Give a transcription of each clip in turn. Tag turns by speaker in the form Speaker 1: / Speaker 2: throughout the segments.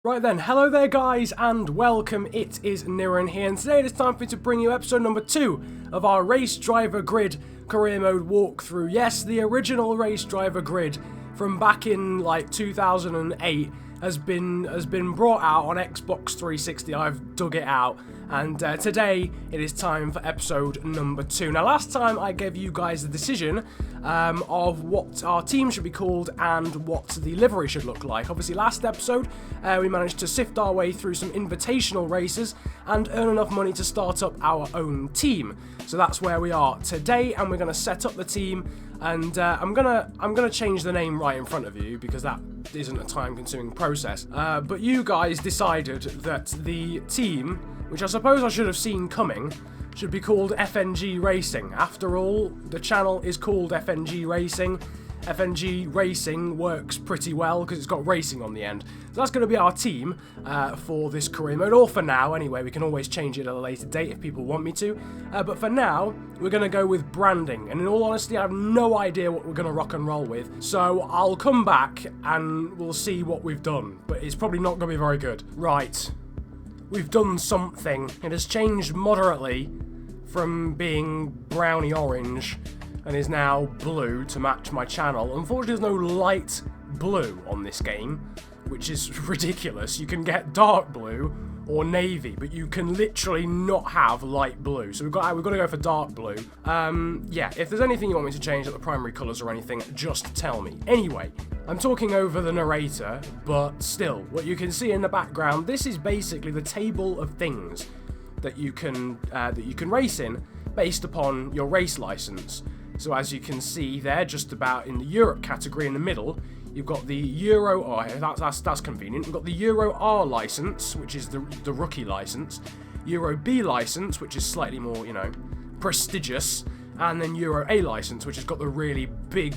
Speaker 1: Right then, hello there guys and welcome, it is Niran here, and today it is time for me to bring you episode number 2 of our Race Driver Grid career mode walkthrough. Yes, the original Race Driver Grid from back in like 2008 has been brought out on Xbox 360. I've dug it out, and today it is time for episode number 2. Now last time I gave you guys the decision of what our team should be called and what the livery should look like. Obviously last episode we managed to sift our way through some invitational races and earn enough money to start up our own team. So that's where we are today, and we're going to set up the team, and I'm gonna change the name right in front of you because that isn't a time-consuming process. But you guys decided that the team, which I suppose I should have seen coming, should be called FNG Racing. After all, the channel is called FNG Racing. FNG Racing works pretty well because it's got racing on the end. So that's going to be our team for this career mode, or for now anyway. We can always change it at a later date if people want me to. But for now, we're going to go with branding. And in all honesty, I have no idea what we're going to rock and roll with. So I'll come back and we'll see what we've done. But it's probably not going to be very good. Right. We've done something. It has changed moderately from being browny orange and is now blue to match my channel. Unfortunately, there's no light blue on this game, which is ridiculous. You can get dark blue or navy, but you can literally not have light blue. So we've got to go for dark blue. Yeah, if there's anything you want me to change, like the primary colours or anything, just tell me. Anyway, I'm talking over the narrator, but still, what you can see in the background, this is basically the table of things that you can race in based upon your race license. So as you can see there, just about in the Europe category in the middle, you've got the Euro, that's convenient. We've got the Euro R license, which is the rookie license, Euro B license, which is slightly more, prestigious, and then Euro A license, which has got the really big,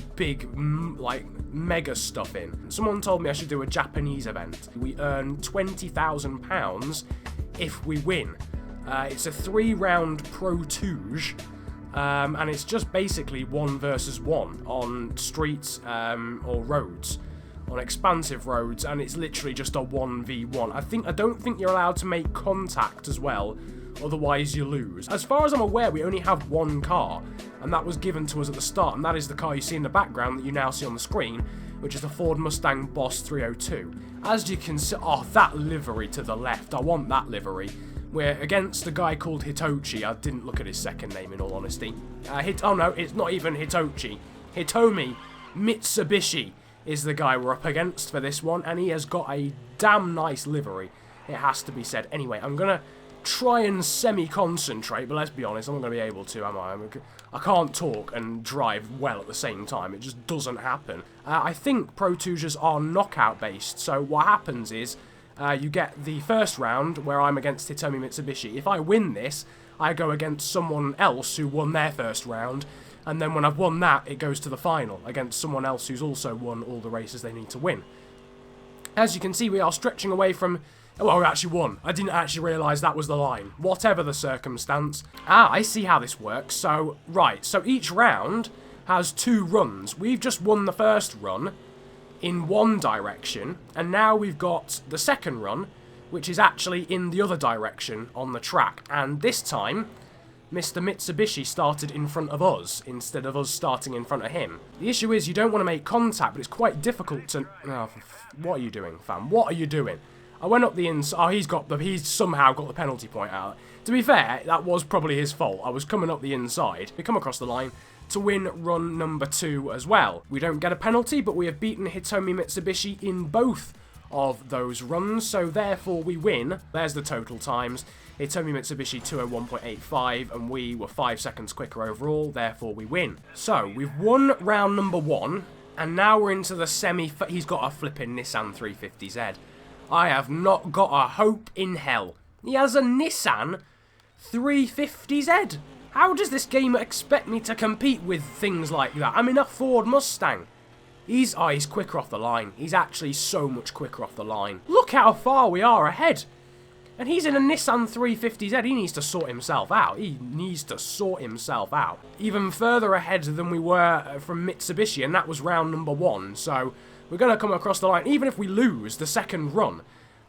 Speaker 1: like, mega stuff in. Someone told me I should do a Japanese event. We earn £20,000 if we win. It's a 3-round Pro Touge, and it's just basically 1 versus 1 on streets or roads, on expansive roads, and it's literally just a 1v1. I don't think you're allowed to make contact as well, otherwise you lose. As far as I'm aware, we only have one car, and that was given to us at the start, and that is the car you see in the background that you now see on the screen, which is the Ford Mustang Boss 302. As you can see, oh, that livery to the left, I want that livery. We're against a guy called Hitochi. I didn't look at his second name in all honesty. Oh no, it's not even Hitochi. Hitomi Mitsubishi is the guy we're up against for this one, and he has got a damn nice livery, it has to be said. Anyway, I'm going to try and semi-concentrate, but let's be honest, I'm not going to be able to, am I? I can't talk and drive well at the same time. It just doesn't happen. I think Pro Touges are knockout-based, so what happens is, you get the first round where I'm against Hitomi Mitsubishi. If I win this, I go against someone else who won their first round, and then when I've won that, it goes to the final against someone else who's also won all the races they need to win. As you can see, we are stretching away from... well, we actually won. I didn't actually realise that was the line. Whatever the circumstance. I see how this works. So, right, so each round has 2 runs. We've just won the first run in one direction, and now we've got the second run, which is actually in the other direction on the track. And this time, Mr. Mitsubishi started in front of us, instead of us starting in front of him. The issue is you don't want to make contact, but it's quite difficult to... Oh, what are you doing, fam? What are you doing? I went up the inside... Oh, he's somehow got the penalty point out. To be fair, that was probably his fault. I was coming up the inside. We come across the line to win run number 2 as well. We don't get a penalty, but we have beaten Hitomi Mitsubishi in both of those runs, so therefore we win. There's the total times. Hitomi Mitsubishi 201.85, and we were 5 seconds quicker overall, therefore we win. So, we've won round number 1, and now we're into the semi... He's got a flipping Nissan 350Z. I have not got a hope in hell. He has a Nissan 350Z. How does this game expect me to compete with things like that? I'm in a Ford Mustang. He's quicker off the line. He's actually so much quicker off the line. Look how far we are ahead. And he's in a Nissan 350Z. He needs to sort himself out. He needs to sort himself out. Even further ahead than we were from Mitsubishi, and that was round number 1. So we're going to come across the line. Even if we lose the second run,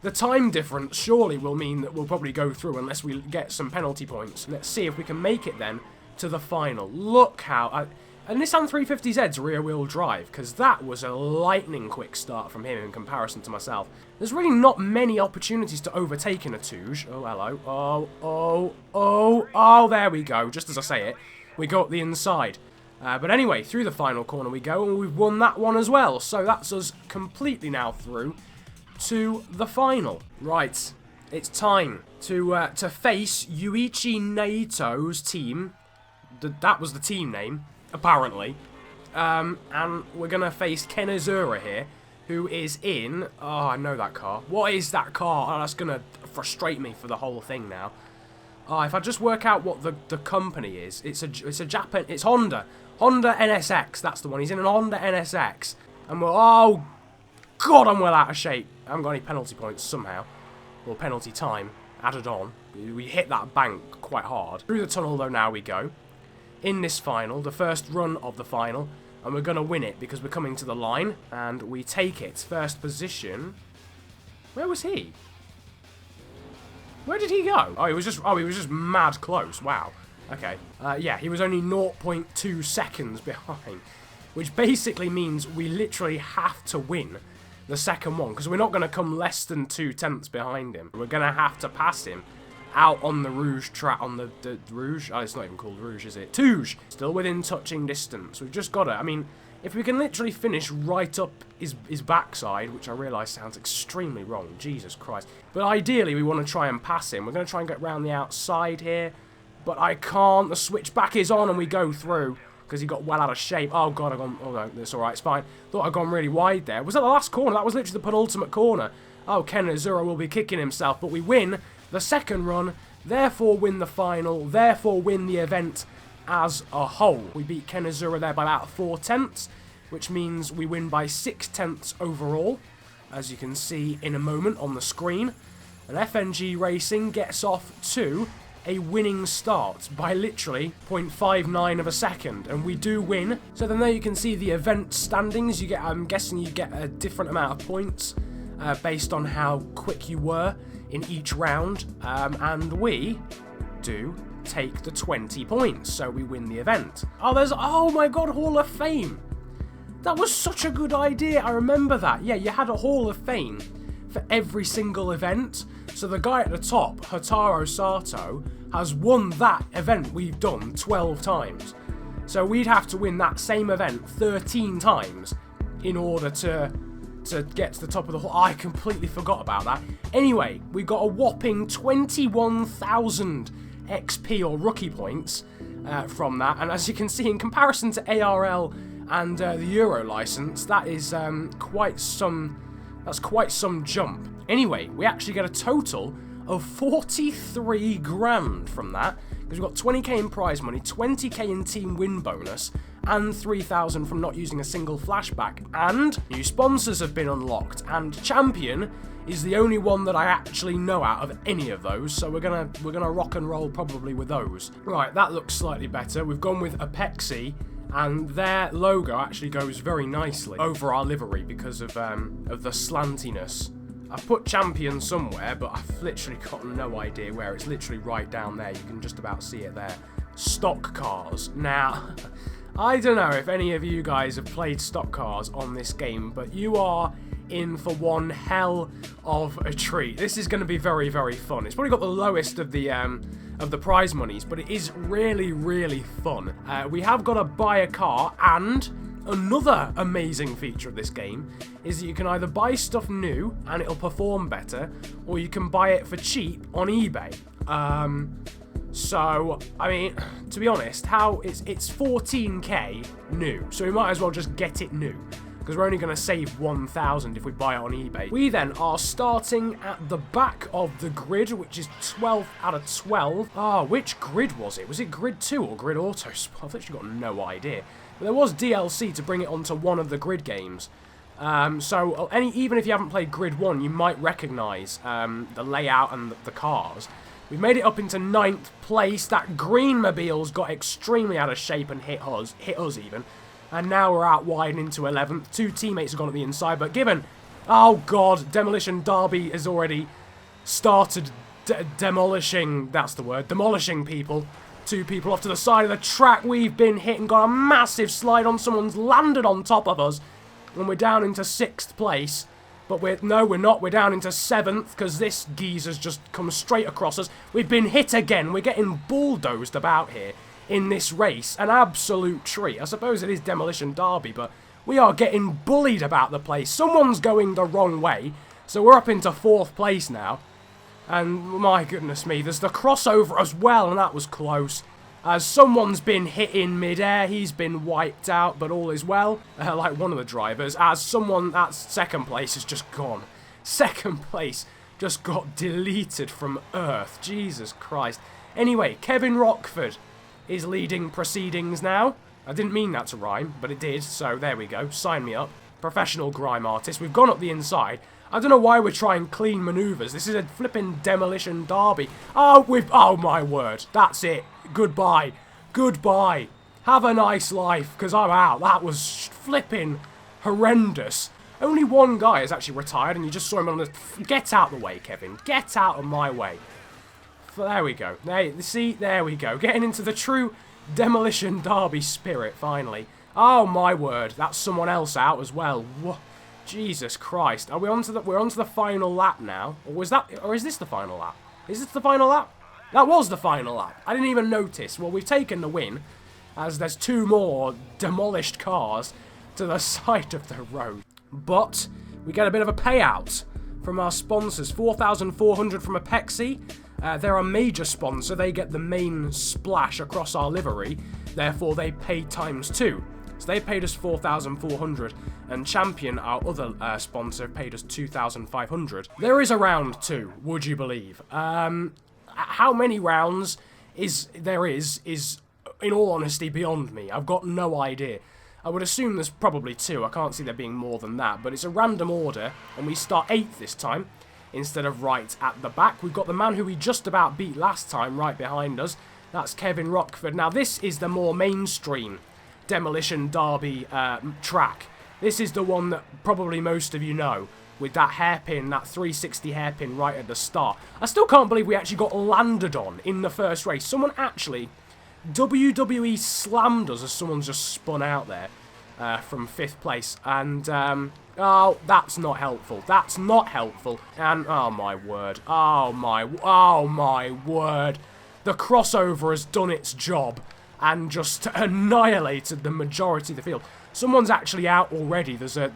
Speaker 1: The time difference surely will mean that we'll probably go through unless we get some penalty points. Let's see if we can make it then to the final. Look how... And Nissan 350Z's rear-wheel drive, because that was a lightning quick start from him in comparison to myself. There's really not many opportunities to overtake in a Touge. Oh, hello. Oh, there we go. Just as I say it, we go up the inside. But anyway, through the final corner we go, and we've won that one as well. So that's us completely now through to the final. Right, it's time to face Yuichi Naito's team. That was the team name, apparently. And we're going to face Kenizura here, who is in... Oh, I know that car. What is that car? Oh, that's going to frustrate me for the whole thing now. Oh, if I just work out what the company is, it's a Japan... It's Honda. Honda NSX, that's the one. He's in an Honda NSX. And we're... Oh, God, I'm well out of shape. I haven't got any penalty points somehow. Or penalty time added on. We hit that bank quite hard. Through the tunnel, though, now we go. In this final, the first run of the final. And we're going to win it because we're coming to the line. And we take it. First position. Where was he? Where did he go? Oh, he was just mad close. Wow. Okay. Yeah, he was only 0.2 seconds behind. Which basically means we literally have to win the second one. Because we're not going to come less than 2/10 behind him. We're going to have to pass him out on the Rouge track. On the Rouge? Oh, it's not even called Rouge, is it? Touge! Still within touching distance. We've just got to... I mean, if we can literally finish right up his backside, which I realise sounds extremely wrong. Jesus Christ. But ideally, we want to try and pass him. We're going to try and get round the outside here. But I can't. The switchback is on and we go through. Because he got well out of shape. Oh, God, I've gone... Oh, no, that's alright, it's fine. Thought I'd gone really wide there. Was that the last corner? That was literally the penultimate corner. Oh, Kenizura will be kicking himself. But we win the second run. Therefore, win the final. Therefore, win the event as a whole. We beat Kenizura there by about 4/10. Which means we win by 6/10 overall. As you can see in a moment on the screen. And FNG Racing gets off to a winning start by literally 0.59 of a second, and we do win. So then there you can see the event standings. You get, I'm guessing you get a different amount of points based on how quick you were in each round, and we do take the 20 points, so we win the event. Oh, oh my God, Hall of Fame. That was such a good idea. I remember that. Yeah, you had a Hall of Fame for every single event. So the guy at the top, Hotaru Sato, has won that event we've done 12 times. So we'd have to win that same event 13 times in order to get to the top of the hall. I completely forgot about that. Anyway, we got a whopping 21,000 XP or rookie points from that. And as you can see, in comparison to ARL and the Euro license, that is quite some jump. Anyway, we actually get a total of 43 grand from that, because we've got 20k in prize money, 20k in team win bonus, and 3,000 from not using a single flashback, and new sponsors have been unlocked, and Champion is the only one that I actually know out of any of those, so we're gonna rock and roll probably with those. Right, that looks slightly better. We've gone with Apexi, and their logo actually goes very nicely over our livery because of the slantiness. I've put Champion somewhere, but I've literally got no idea where. It's literally right down there. You can just about see it there. Stock cars. Now, I don't know if any of you guys have played stock cars on this game, but you are in for one hell of a treat. This is going to be very, very fun. It's probably got the lowest of the prize monies, but it is really, really fun. We have got to buy a car, and another amazing feature of this game is that you can either buy stuff new and it'll perform better, or you can buy it for cheap on eBay. So, I mean, to be honest, it's 14k new, so we might as well just get it new, because we're only going to save 1,000 if we buy it on eBay. We then are starting at the back of the grid, which is 12 out of 12. Ah, which grid was it? Was it Grid 2 or Grid Auto? I've literally got no idea. But there was DLC to bring it onto one of the grid games. So even if you haven't played Grid 1, you might recognise the layout and the cars. We've made it up into 9th place. That green mobile's got extremely out of shape and hit us even. And now we're out wide into 11th. Two teammates have gone at the inside, but given Oh, God. Demolition Derby has already started demolishing... That's the word. Demolishing people. 2 people off to the side of the track. We've been hit and got a massive slide on. Someone's landed on top of us. And we're down into 6th place. But we're not. We're down into 7th because this geezer's just come straight across us. We've been hit again. We're getting bulldozed about here in this race. An absolute treat. I suppose it is Demolition Derby, but we are getting bullied about the place. Someone's going the wrong way. So we're up into 4th place now. And my goodness me, there's the crossover as well, and that was close. As someone's been hit in midair, he's been wiped out, but all is well. Like one of the drivers, as someone at 2nd place has just gone. 2nd place just got deleted from Earth. Jesus Christ. Anyway, Kevin Rockford is leading proceedings now. I didn't mean that to rhyme, but it did, so there we go. Sign me up. Professional grime artist. We've gone up the inside. I don't know why we're trying clean manoeuvres. This is a flipping demolition derby. Oh my word. That's it. Goodbye. Goodbye. Have a nice life, because I'm out. That was flipping horrendous. Only one guy has actually retired, and you just saw him on the... Get out of the way, Kevin. Get out of my way. There we go. See, there we go. Getting into the true demolition derby spirit, finally. Oh, my word. That's someone else out as well. Whoa. Jesus Christ. Are we we're on to the final lap now? Or is this the final lap? Is this the final lap? That was the final lap. I didn't even notice. Well, we've taken the win, as there's 2 more demolished cars to the side of the road. But we get a bit of a payout from our sponsors. 4,400 from Apexi. They're a major sponsor. They get the main splash across our livery. Therefore, they pay × 2. So they paid us 4,400, and Champion, our other sponsor, paid us 2,500. There is a round 2, would you believe? How many rounds there is, in all honesty, beyond me. I've got no idea. I would assume there's probably 2. I can't see there being more than that, but it's a random order, and we start 8th this time, instead of right at the back. We've got the man who we just about beat last time right behind us. That's Kevin Rockford. Now, this is the more mainstream demolition derby track. This is the one that probably most of you know, with that hairpin, that 360 hairpin right at the start. I still can't believe we actually got landed on in the first race. Someone actually WWE slammed us as someone's just spun out there from 5th place. And, oh, that's not helpful. That's not helpful. And, oh my word. Oh my word. The crossover has done its job and just annihilated the majority of the field. Someone's actually out already. There's a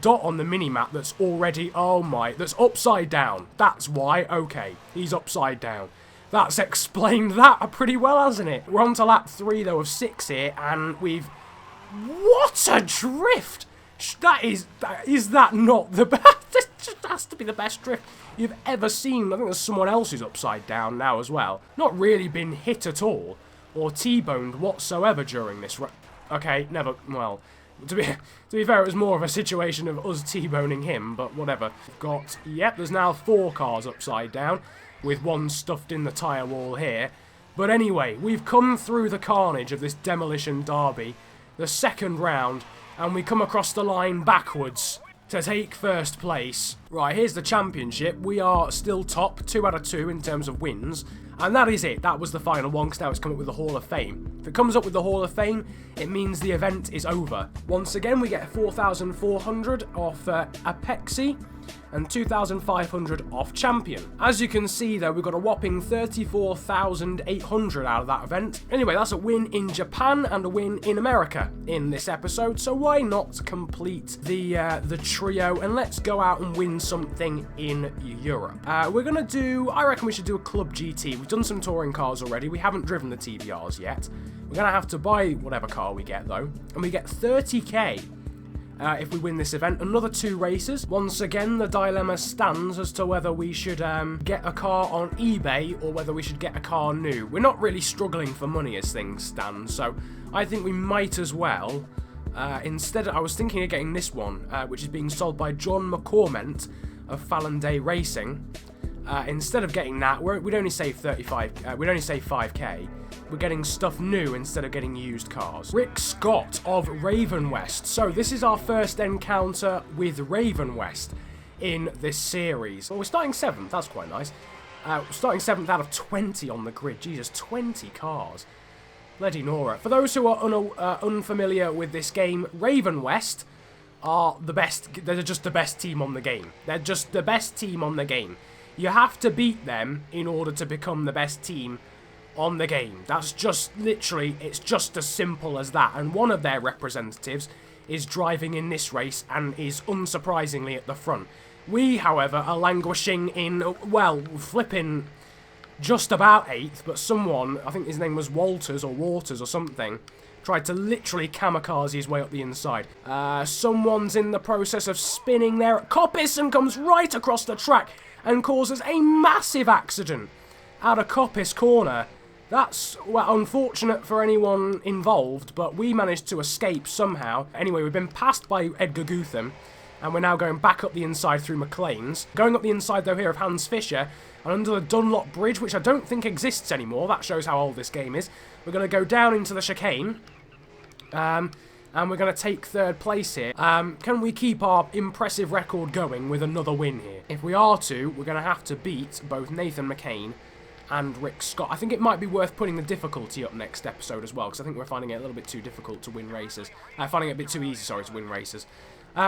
Speaker 1: dot on the mini-map that's already, that's upside down. That's why. Okay, he's upside down. That's explained that pretty well, hasn't it? We're on to lap 3, though, of 6 here, and we've... What a drift! Is that not the best? This just has to be the best drift you've ever seen. I think there's someone else who's upside down now as well. Not really been hit at all, or T-boned whatsoever during this... Okay, never... Well, to be fair, it was more of a situation of us T-boning him, but whatever. We've got... Yep, there's now 4 cars upside down, with 1 stuffed in the tyre wall here. But anyway, we've come through the carnage of this demolition derby, the 2nd round, and we come across the line backwards to take 1st place. Right, here's the championship. We are still top, 2 out of 2 in terms of wins. And that is it. That was the final one, because now it's come up with the Hall of Fame. If it comes up with the Hall of Fame, it means the event is over. Once again, we get 4,400 off Apexi and 2,500 off Champion. As you can see, though, we've got a whopping 34,800 out of that event. Anyway, that's a win in Japan and a win in America in this episode, so why not complete the trio, and let's go out and win something in Europe. We're going to do, I reckon we should do a Club GT. We've done some touring cars already. We haven't driven the TVRs yet. We're going to have to buy whatever car we get, though, and we get 30k. If we win this event. Another 2 races. Once again, the dilemma stands as to whether we should get a car on eBay or whether we should get a car new. We're not really struggling for money as things stand, so I think we might as well. Instead, I was thinking of getting this one, which is being sold by John McCorment of Fallon Day Racing. Instead of getting that, we'd only save 5k. we're getting stuff new instead of getting used cars. Rick Scott of Ravenwest. So this is our first encounter with Ravenwest in this series. Well, we're starting 7th, that's quite nice. Starting 7th out of 20 on the grid. Jesus, 20 cars. Bloody Nora. For those who are unfamiliar with this game, Ravenwest are the best. They're just the best team on the game. They're just the best team on the game. You have to beat them in order to become the best team on the game. That's just literally, it's just as simple as that. And one of their representatives is driving in this race and is unsurprisingly at the front. We, however, are languishing in, well, flipping just about 8th, but someone, I think his name was Walters or something, tried to literally kamikaze his way up the inside. Someone's in the process of spinning there at Coppice and comes right across the track and causes a massive accident out of Coppice Corner. That's, well, unfortunate for anyone involved, but we managed to escape somehow. Anyway, we've been passed by Edgar Gutham, and we're now going back up the inside through McLean's. Going up the inside, though, here of Hans Fischer, and under the Dunlop Bridge, which I don't think exists anymore. That shows how old this game is. We're going to go down into the chicane, and we're going to take 3rd place here. Can we keep our impressive record going with another win here? If we are to, we're going to have to beat both Nathan McCain and Rick Scott. I think it might be worth putting the difficulty up next episode as well, because I think we're finding it a little bit too difficult to win races. Finding it a bit too easy, sorry, to win races.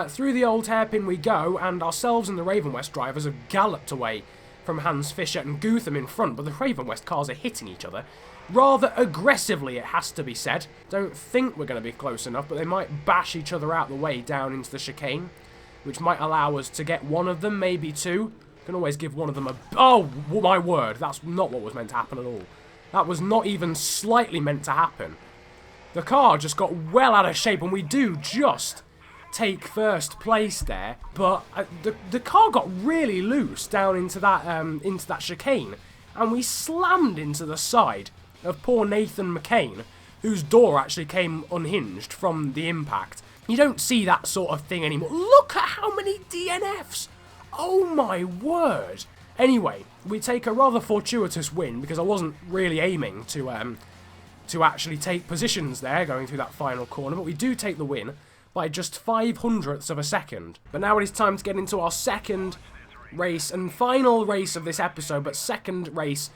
Speaker 1: Through the old hairpin we go, and ourselves and the Ravenwest drivers have galloped away from Hans Fischer and Gutham in front, but the Ravenwest cars are hitting each other rather aggressively, it has to be said. Don't think we're going to be close enough, but they might bash each other out the way down into the chicane, which might allow us to get one of them, maybe 2. Can always give one of them a... Oh, my word, that's not what was meant to happen at all. That was not even slightly meant to happen. The car just got well out of shape, and we do just take 1st place there, but the car got really loose down into that chicane, and we slammed into the side of poor Nathan McCain, whose door actually came unhinged from the impact. You don't see that sort of thing anymore. Look at how many DNFs! Oh my word! Anyway, we take a rather fortuitous win, because I wasn't really aiming to actually take positions there going through that final corner, but we do take the win by just 0.05 of a second. But now it is time to get into our 2nd race and final race of this episode, but 2nd race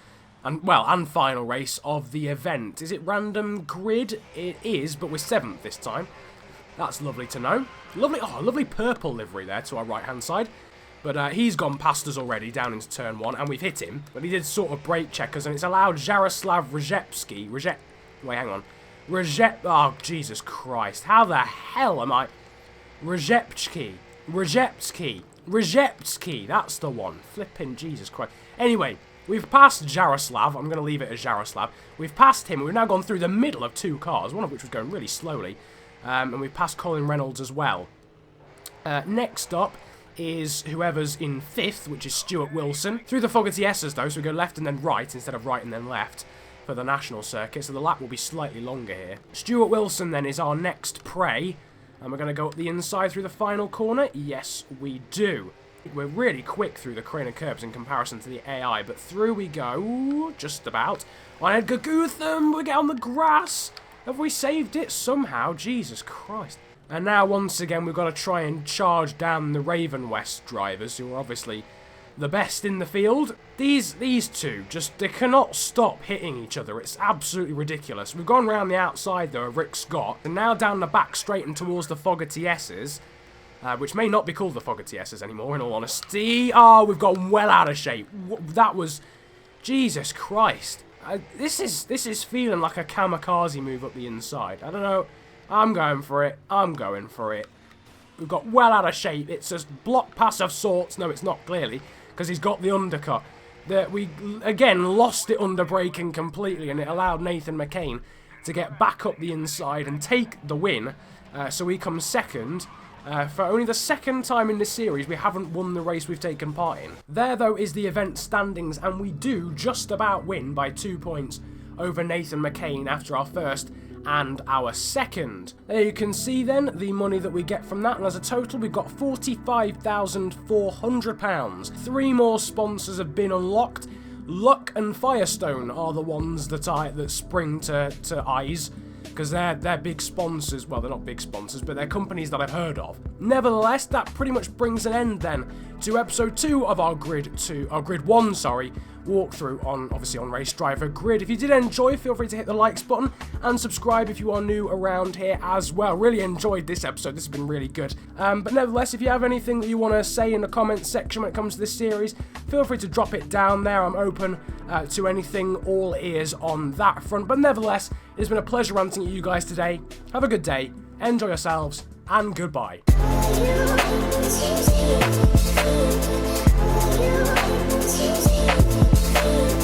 Speaker 1: and, well, and final race of the event. Is it random grid? It is, but we're 7th this time. That's lovely to know. Lovely, oh, lovely purple livery there to our right-hand side. But he's gone past us already down into turn 1, and we've hit him. But he did sort of brake check us, and it's allowed Jaroslav Rzepski. Wait, hang on. Oh, Jesus Christ. How the hell am I... Rzepski. That's the one. Flipping Jesus Christ. Anyway, we've passed Jaroslav. I'm going to leave it as Jaroslav. We've passed him. We've now gone through the middle of 2 cars, one of which was going really slowly. And we've passed Colin Reynolds as well. Next up is whoever's in 5th, which is Stuart Wilson. Through the Fogarty S's, though, so we go left and then right instead of right and then left for the national circuit, so the lap will be slightly longer here. Stuart Wilson, then, is our next prey, and we're going to go up the inside through the final corner. Yes, we do. We're really quick through the crane of curbs in comparison to the AI, but through we go, just about. On Edgar Gutham, we get on the grass. Have we saved it somehow? Jesus Christ. And now, once again, we've got to try and charge down the Ravenwest drivers, who are obviously the best in the field. These two, just, they cannot stop hitting each other. It's absolutely ridiculous. We've gone round the outside, though, of Rick Scott, and now down the back straight and towards the Fogarty S's, which may not be called the Fogarty S's anymore, in all honesty. Oh, we've gone well out of shape. That was... Jesus Christ. This is feeling like a kamikaze move up the inside. I don't know... I'm going for it. I'm going for it. We've got well out of shape. It's a block pass of sorts. No, it's not, clearly, because he's got the undercut. We, again, lost it under braking completely, and it allowed Nathan McCain to get back up the inside and take the win. So he comes 2nd. For only the 2nd time in this series, we haven't won the race we've taken part in. There, though, is the event standings, and we do just about win by 2 points over Nathan McCain after our 1st and our 2nd. There you can see then the money that we get from that, and as a total we've got £45,400. 3 more sponsors have been unlocked, Luck and Firestone are the ones that spring to eyes, because they're big sponsors. Well, they're not big sponsors, but they're companies that I've heard of. Nevertheless, that pretty much brings an end then to episode 2 of our Grid 1, walkthrough on Race Driver Grid. If you did enjoy, feel free to hit the likes button and subscribe if you are new around here as well. Really enjoyed this episode. This has been really good. But nevertheless, if you have anything that you want to say in the comments section when it comes to this series, feel free to drop it down there. I'm open to anything, all ears on that front. But nevertheless, it's been a pleasure ranting at you guys today. Have a good day, enjoy yourselves, and goodbye.
Speaker 2: You